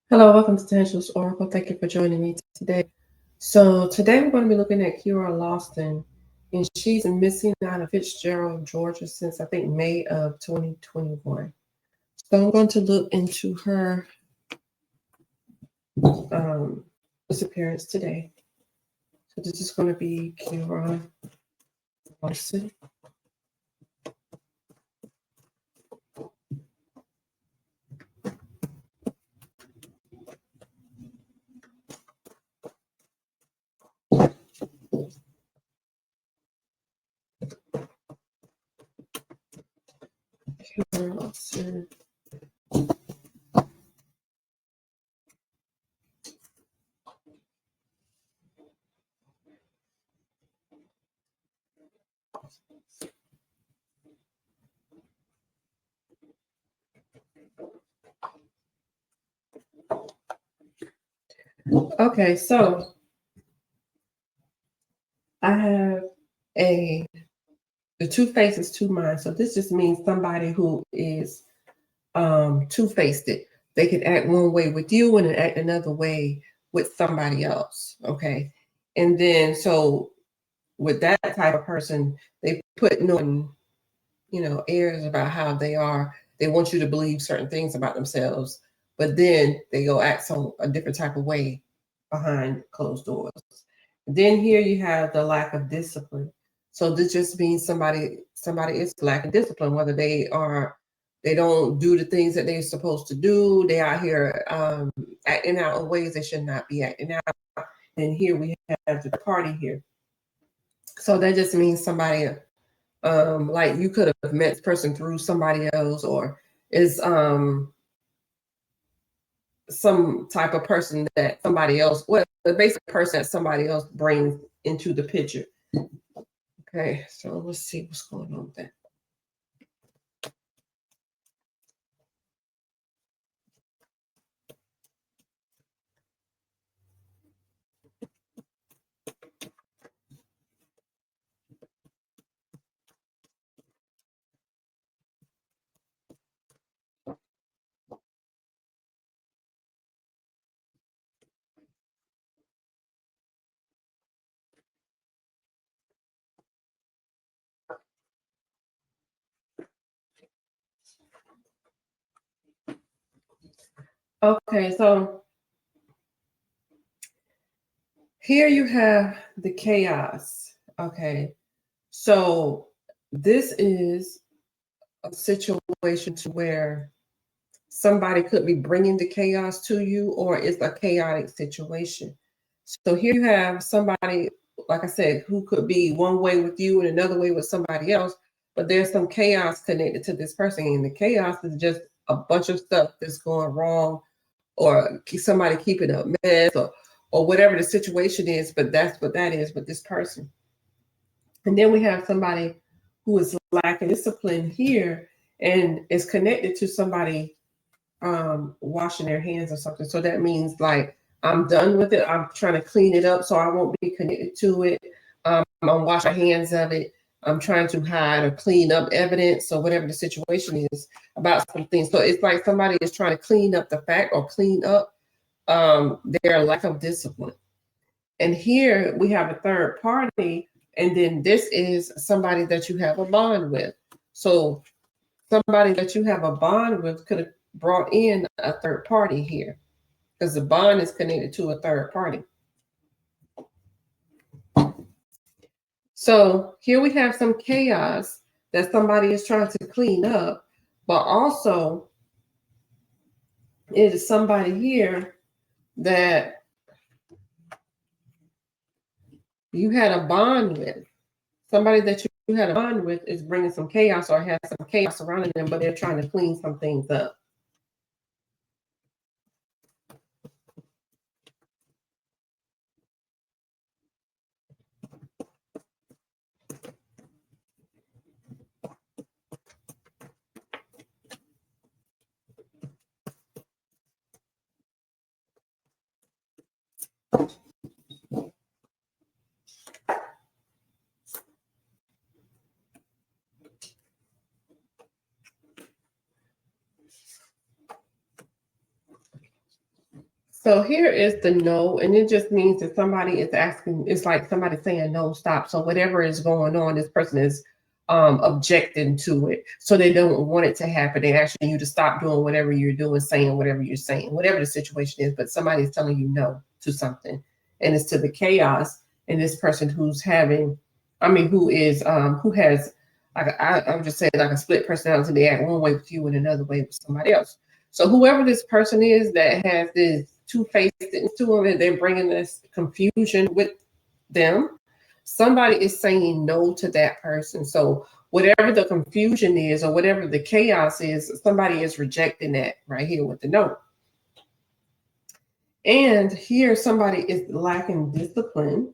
Hello, welcome to Tangel's Oracle. Thank you for joining me today. So today we're going to be looking at Keora Lawson, and she's missing out of Fitzgerald, Georgia since I think May of 2021. So I'm going to look into her disappearance today. So this is going to be Keora Lawson. Keora Lawson. Okay, so I have the two faces, two minds. So this just means somebody who is two-faced. They can act one way with you and then act another way with somebody else. Okay. And then so with that type of person, they put no airs about how they are. They want you to believe certain things about themselves, but then they go act some a different type of way behind closed doors. Then here you have the lack of discipline. So this just means somebody is lacking discipline, whether they don't do the things that they're supposed to do. They out here acting out in ways they should not be acting out. And here we have the party here. So that just means somebody like you could have met this person through somebody else, or is some type of person that somebody else, well, the basic person that somebody else brings into the picture. Okay, so let's see what's going on with that. Okay, so here you have the chaos. Okay, so this is a situation to where somebody could be bringing the chaos to you, or it's a chaotic situation. So here you have somebody, like I said, who could be one way with you and another way with somebody else, but there's some chaos connected to this person, and the chaos is just a bunch of stuff that's going wrong, or somebody keeping a mess, or whatever the situation is. But that's what that is with this person. And then we have somebody who is lacking discipline here and is connected to somebody washing their hands or something. So that means like I'm done with it. I'm trying to clean it up so I won't be connected to it. I'm washing my hands of it. I'm trying to hide or clean up evidence or whatever the situation is about some things. So it's like somebody is trying to clean up the fact or clean up their lack of discipline. And here we have a third party, and then this is somebody that you have a bond with. So somebody that you have a bond with could have brought in a third party here, because the bond is connected to a third party. So here we have some chaos that somebody is trying to clean up, but also it is somebody here that you had a bond with. Somebody that you had a bond with is bringing some chaos or has some chaos surrounding them, but they're trying to clean some things up. So here is the no, and it just means that somebody is asking, it's like somebody saying no, stop. So whatever is going on, this person is objecting to it. So they don't want it to happen. They're asking you to stop doing whatever you're doing, saying whatever you're saying, whatever the situation is, but somebody is telling you no to something. And it's to the chaos, and this person who's having, who has, like, I'm just saying, like a split personality. They act one way with you and another way with somebody else. So whoever this person is that has this two-faced to them, and they're bringing this confusion with them, somebody is saying no to that person. So whatever the confusion is or whatever the chaos is, somebody is rejecting that right here with the no. And here somebody is lacking discipline.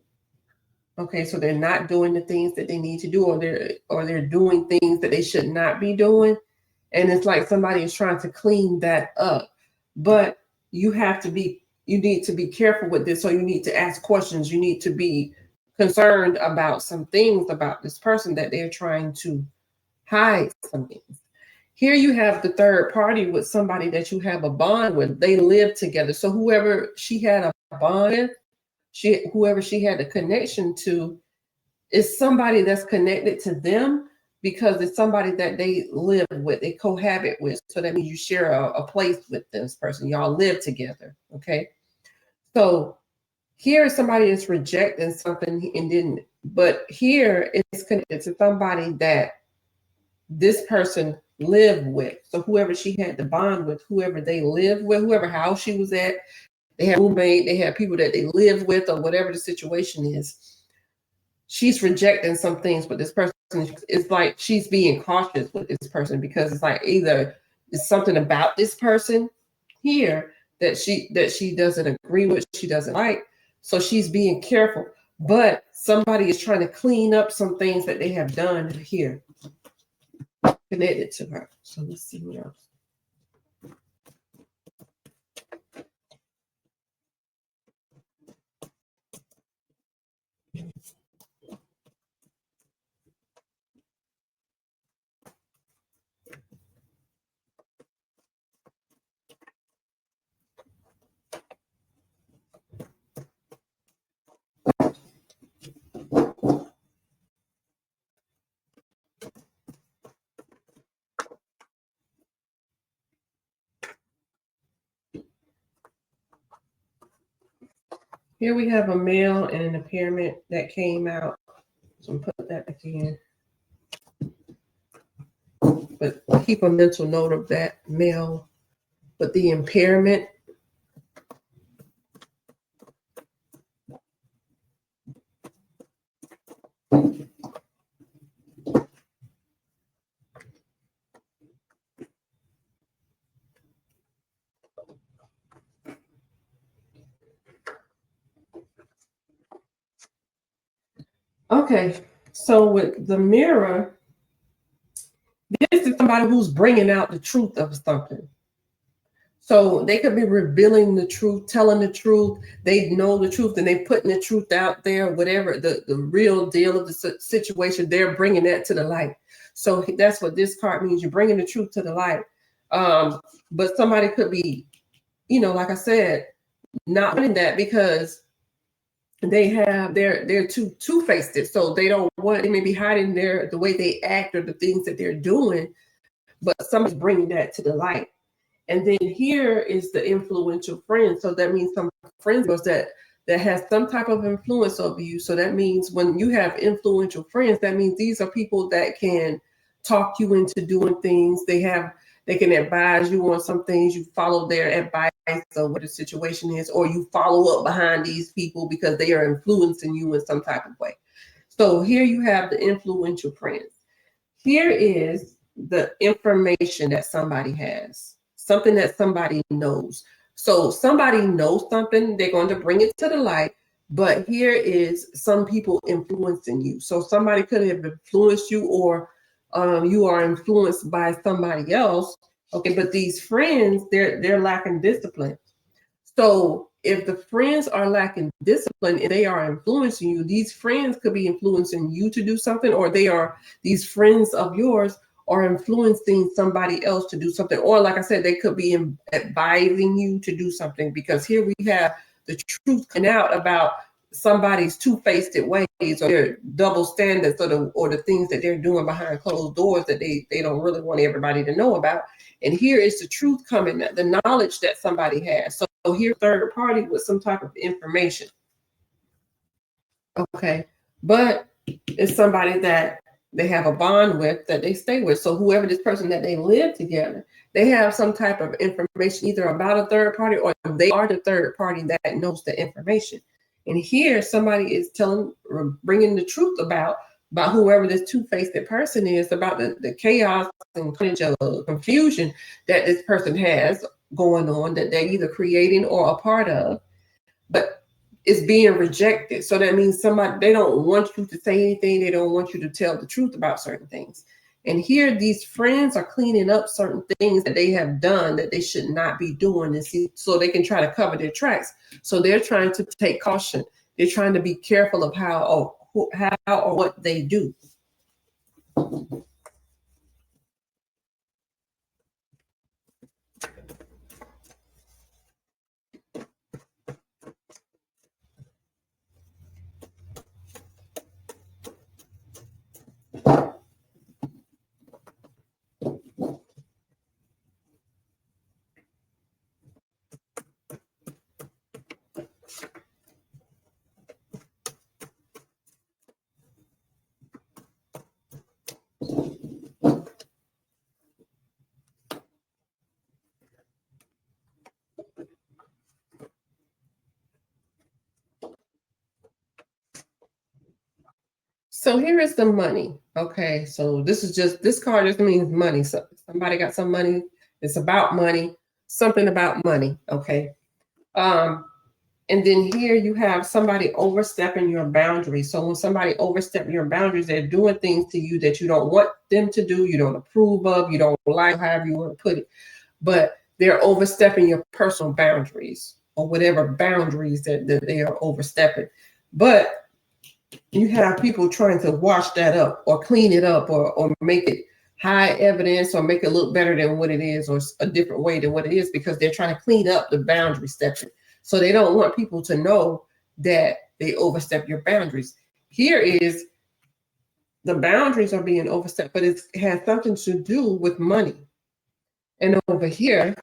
Okay, so they're not doing the things that they need to do, or they're doing things that they should not be doing. And it's like somebody is trying to clean that up. But you need to be careful with this. So you need to ask questions. You need to be concerned about some things about this person that they're trying to hide some things. Here you have the third party with somebody that you have a bond with. They live together. So whoever she had a bond with, whoever she had a connection to, is somebody that's connected to them, because it's somebody that they live with, they cohabit with. So that means you share a place with this person. Y'all live together. Okay. So here is somebody that's rejecting something and didn't, but here it's connected to somebody that this person lived with. So whoever she had the bond with, whoever they lived with, whoever house she was at, they had a roommate, they had people that they lived with, or whatever the situation is. She's rejecting some things with this person. It's like she's being cautious with this person, because it's like either it's something about this person here that she doesn't agree with, she doesn't like. So she's being careful. But somebody is trying to clean up some things that they have done here connected to her. So let's see what else. Here we have a male and an impairment that came out. So put that back in. But keep a mental note of that male. But the impairment, okay, so with the mirror, this is somebody who's bringing out the truth of something. So they could be revealing the truth, telling the truth. They know the truth, and they're putting the truth out there, whatever the real deal of the situation, they're bringing that to the light. So that's what this card means. You're bringing the truth to the light. But somebody could be, like I said, not wanting that, because they're two-faced. So they don't want, they may be hiding the way they act or the things that they're doing, but somebody's bringing that to the light. And then here is the influential friend. So that means some friends that has some type of influence over you. So that means when you have influential friends, that means these are people that can talk you into doing things. They can advise you on some things. You follow their advice of what the situation is, or you follow up behind these people because they are influencing you in some type of way. So here you have the influential friends. Here is the information that somebody has, something that somebody knows. So somebody knows something, they're going to bring it to the light, but here is some people influencing you. So somebody could have influenced you, or you are influenced by somebody else. Okay, but these friends, they're lacking discipline. So if the friends are lacking discipline and they are influencing you, these friends could be influencing you to do something, or these friends of yours or influencing somebody else to do something. Or like I said, they could be advising you to do something, because here we have the truth coming out about somebody's two-faced ways or their double standards, or the things that they're doing behind closed doors that they don't really want everybody to know about. And here is the truth coming, the knowledge that somebody has. So here's third party with some type of information. Okay, but it's somebody that they have a bond with, that they stay with. So whoever this person that they live together, they have some type of information either about a third party, or they are the third party that knows the information. And here somebody is bringing the truth about whoever this two-faced person is, about the chaos and confusion that this person has going on, that they're either creating or a part of, but it's being rejected. So that means they don't want you to say anything. They don't want you to tell the truth about certain things. And here these friends are cleaning up certain things that they have done that they should not be doing, so they can try to cover their tracks. So they're trying to take caution. They're trying to be careful of how or what they do. So here is the money. Okay, so this card just means money. So somebody got some money. It's about money, something about money. Okay. And then here you have somebody overstepping your boundaries. So when somebody oversteps your boundaries, they're doing things to you that you don't want them to do, you don't approve of, you don't like, however you want to put it. But they're overstepping your personal boundaries, or whatever boundaries that they are overstepping. But you have people trying to wash that up or clean it up, or make it high evidence, or make it look better than what it is, or a different way than what it is, because they're trying to clean up the boundary stepping. So they don't want people to know that they overstep your boundaries. Here is the boundaries are being overstepped, but it has something to do with money. And over here,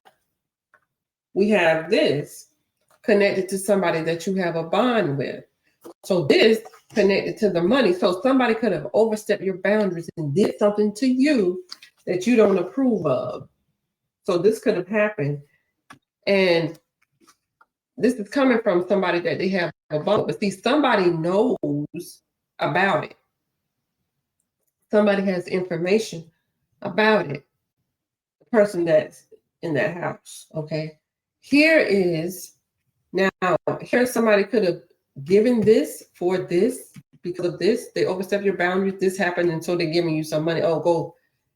we have this connected to somebody that you have a bond with. So this connected to the money. So somebody could have overstepped your boundaries and did something to you that you don't approve of. So this could have happened. And this is coming from somebody that they have a bond with. But see, somebody knows about it. Somebody has information about it. The person that's in that house. Okay. Here somebody could have given this for this, because of this. They overstepped your boundaries. This happened, and so they're giving you some money. Oh, go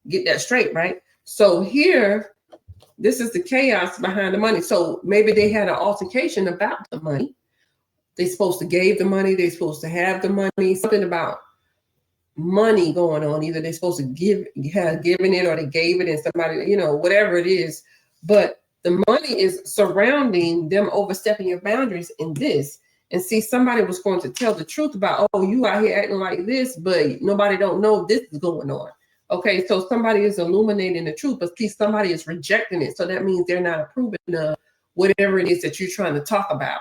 get that straight, right? So here, this is the chaos behind the money. So maybe they had an altercation about the money. They're supposed to give the money. They're supposed to have the money. Something about money going on. Either they're supposed to have given it, or they gave it and somebody, whatever it is. But the money is surrounding them overstepping your boundaries in this. And see, somebody was going to tell the truth about, oh, you out here acting like this, but nobody don't know this is going on. Okay, so somebody is illuminating the truth, but see, somebody is rejecting it. So that means they're not approving of whatever it is that you're trying to talk about.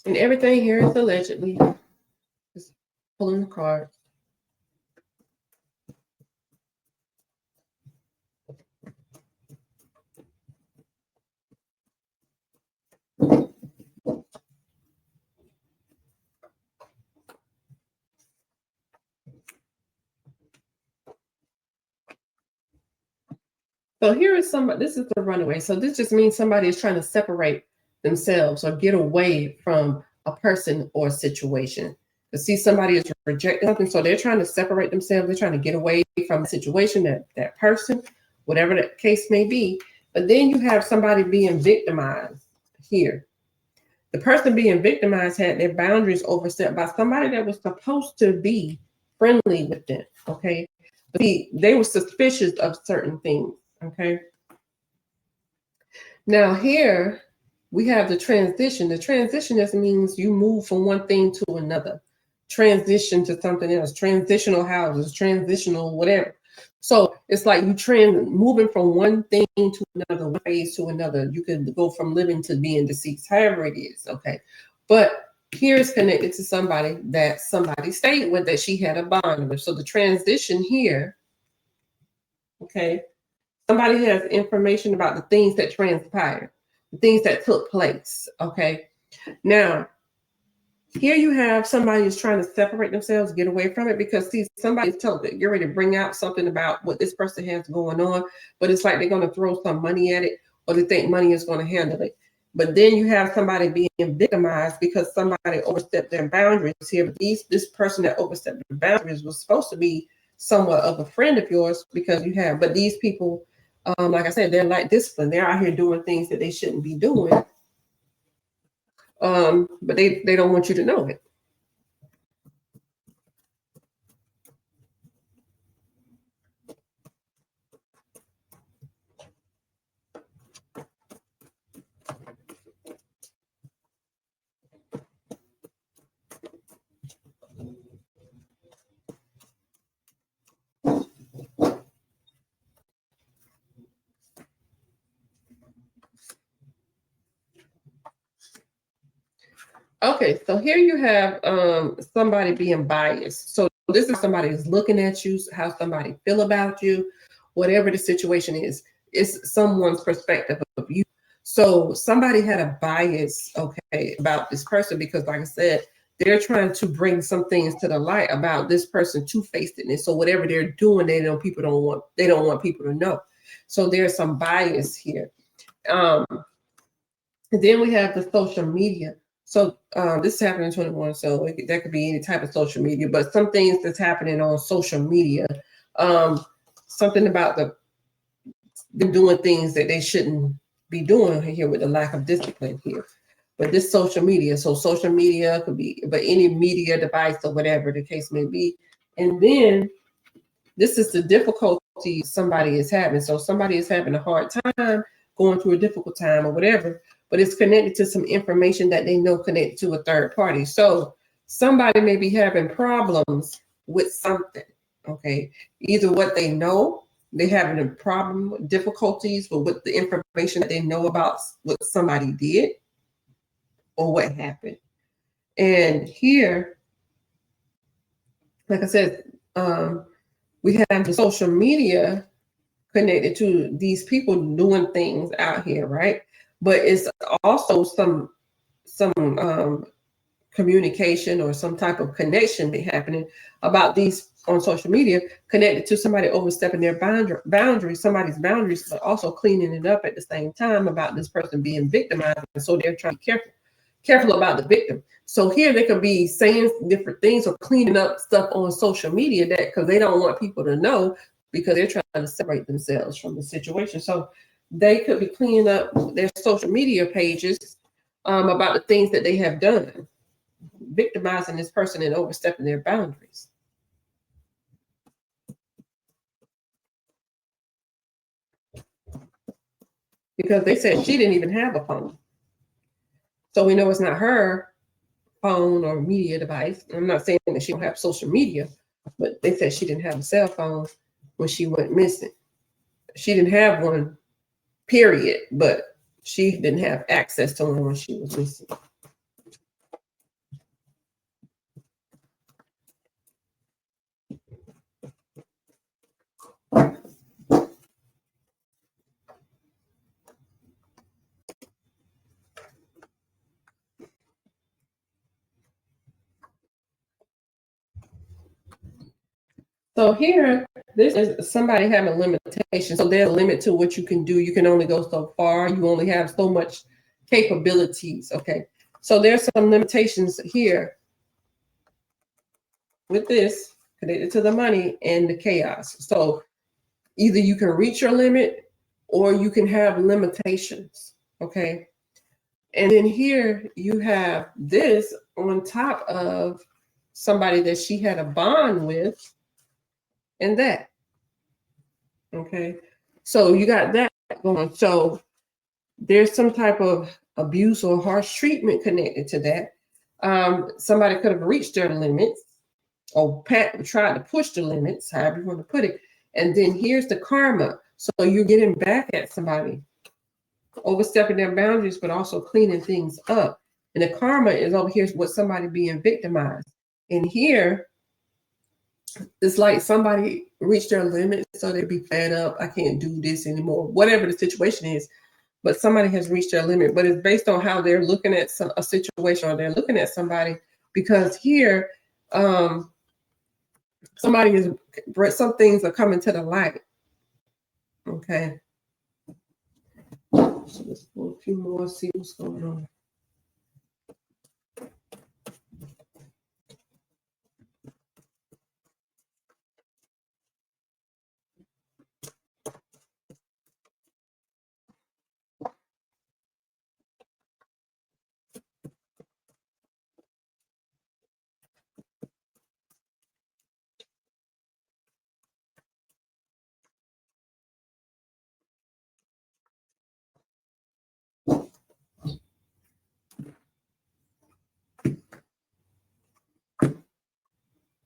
And everything here is allegedly. Just pulling the card. So here is somebody, this is the runaway. So this just means somebody is trying to separate themselves or get away from a person or a situation. To see somebody is rejecting something, so they're trying to separate themselves. They're trying to get away from the situation, that person, whatever the case may be. But then you have somebody being victimized here. The person being victimized had their boundaries overstepped by somebody that was supposed to be friendly with them. Okay, but they were suspicious of certain things. Okay. Now here we have the transition. The transition just means you move from one thing to another. Transition to something else. Transitional houses, transitional whatever. So it's like you moving from one thing to another, one phase to another. You can go from living to being deceased, however it is. Okay. But here is connected to somebody that somebody stayed with, that she had a bond with. So the transition here, okay, somebody has information about the things that transpired, the things that took place. Okay. Now, here you have somebody who's trying to separate themselves, get away from it, because see, somebody's told that you're ready to bring out something about what this person has going on, but it's like they're going to throw some money at it, or they think money is going to handle it. But then you have somebody being victimized because somebody overstepped their boundaries here. But this person that overstepped their boundaries was supposed to be somewhat of a friend of yours, because you have, but these people, like I said, they're like discipline. They're out here doing things that they shouldn't be doing. But they don't want you to know it. Okay, so here you have somebody being biased. So this is somebody who's looking at you, how somebody feel about you, whatever the situation is. It's someone's perspective of you. So somebody had a bias, okay, about this person, because like I said, they're trying to bring some things to the light about this person two-facedness. So whatever they're doing, they don't want people to know. So there's some bias here. And then we have the social media. So this is happening in 21. So that could be any type of social media, but some things that's happening on social media, something about them doing things that they shouldn't be doing here with the lack of discipline here. But this social media, so social media could be, but any media device or whatever the case may be. And then this is the difficulty somebody is having. So somebody is having a hard time, going through a difficult time or whatever, but it's connected to some information that they know connected to a third party. So somebody may be having problems with something, okay? Either what they know, they having a problem, difficulties with the information that they know about what somebody did or what happened. And here, like I said, we have the social media connected to these people doing things out here, right? But it's also some communication or some type of connection be happening about these on social media, connected to somebody overstepping their boundaries, somebody's boundaries, but also cleaning it up at the same time about this person being victimized. And so they're trying to be careful about the victim. So here they could be saying different things or cleaning up stuff on social media that because they don't want people to know, because they're trying to separate themselves from the situation. So they could be cleaning up their social media pages about the things that they have done, victimizing this person and overstepping their boundaries. Because they said she didn't even have a phone. So we know it's not her phone or media device. I'm not saying that she don't have social media, but they said she didn't have a cell phone when she went missing. She didn't have one, period, but she didn't have access to one when she was missing. So here, this is somebody having limitations. So there's a limit to what you can do. You can only go so far. You only have so much capabilities. Okay, so there's some limitations here with this connected to the money and the chaos. So either you can reach your limit or you can have limitations. Okay, and then here you have this on top of somebody that she had a bond with, and that. Okay, so you got that going. So there's some type of abuse or harsh treatment connected to that. Somebody could have reached their limits or tried to push the limits, however you want to put it. And then here's the karma. So you're getting back at somebody, overstepping their boundaries, but also cleaning things up. And the karma is over here with somebody being victimized. And here, it's like somebody reached their limit, so they'd be fed up. I can't do this anymore, whatever the situation is. But somebody has reached their limit. But it's based on how they're looking at a situation, or they're looking at somebody. Because here, somebody is, some things are coming to the light. Okay. So let's pull a few more, see what's going on.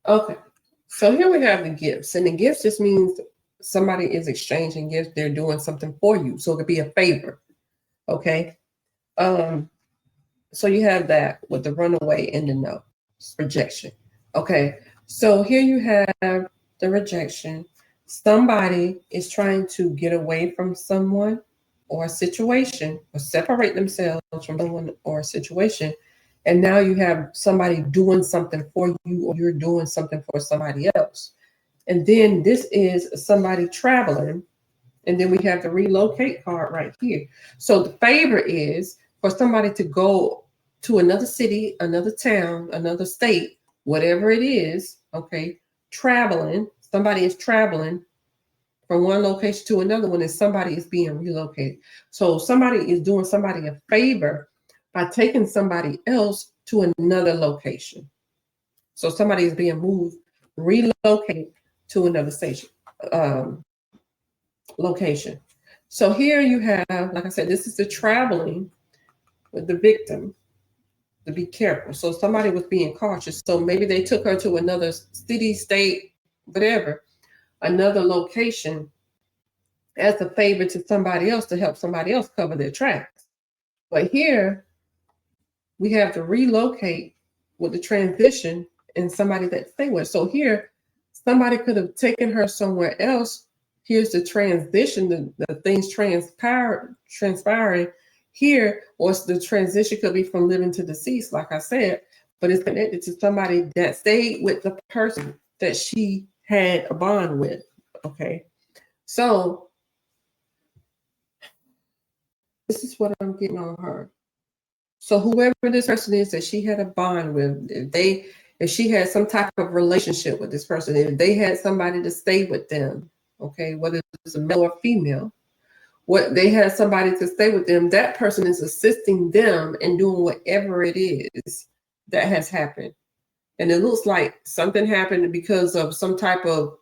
Okay, so here we have the gifts, and the gifts just means somebody is exchanging gifts. They're doing something for you, so it could be a favor. Okay, so you have that with the runaway and the no, rejection. Okay, so here you have the rejection. Somebody is trying to get away from someone or a situation, or separate themselves from someone or a situation. And now you have somebody doing something for you, or you're doing something for somebody else. And then this is somebody traveling. And then we have the relocate card right here. So the favor is for somebody to go to another city, another town, another state, whatever it is. Okay, traveling. Somebody is traveling from one location to another one, and somebody is being relocated. So somebody is doing somebody a favor by taking somebody else to another location. So somebody is being moved, relocated to another station, location. So here you have, like I said, this is the traveling with the victim to be careful. So somebody was being cautious. So maybe they took her to another city, state, whatever, another location as a favor to somebody else to help somebody else cover their tracks. But here we have to relocate with the transition and somebody that stay with. So here, somebody could have taken her somewhere else. Here's the transition, the things transpiring here, or the transition could be from living to deceased, like I said, but it's connected to somebody that stayed with the person that she had a bond with. Okay, so this is what I'm getting on her. So whoever this person is that she had a bond with, if she had some type of relationship with this person, if they had somebody to stay with them, okay, whether it's a male or female, what they had somebody to stay with them, that person is assisting them in doing whatever it is that has happened. And it looks like something happened because of some type of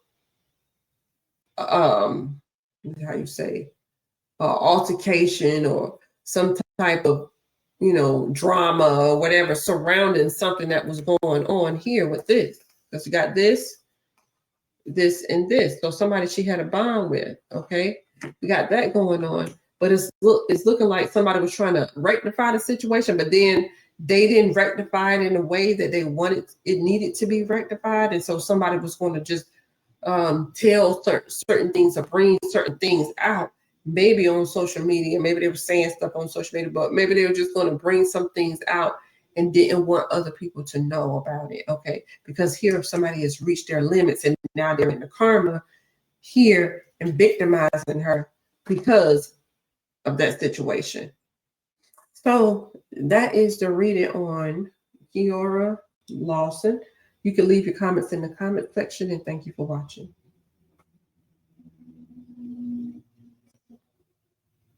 how you say altercation, or some type of drama or whatever surrounding something that was going on here with this. Because you got this, and this. So somebody she had a bond with, okay? We got that going on. But it's looking like somebody was trying to rectify the situation, but then they didn't rectify it in a way that they wanted it needed to be rectified. And so somebody was going to just tell certain things or bring certain things out, maybe on social media. Maybe they were saying stuff on social media, but maybe they were just going to bring some things out and didn't want other people to know about it. Okay, because here somebody has reached their limits and now they're in the karma here and victimizing her because of that situation. So that is the reading on Keora Lawson. You can leave your comments in the comment section, and thank you for watching.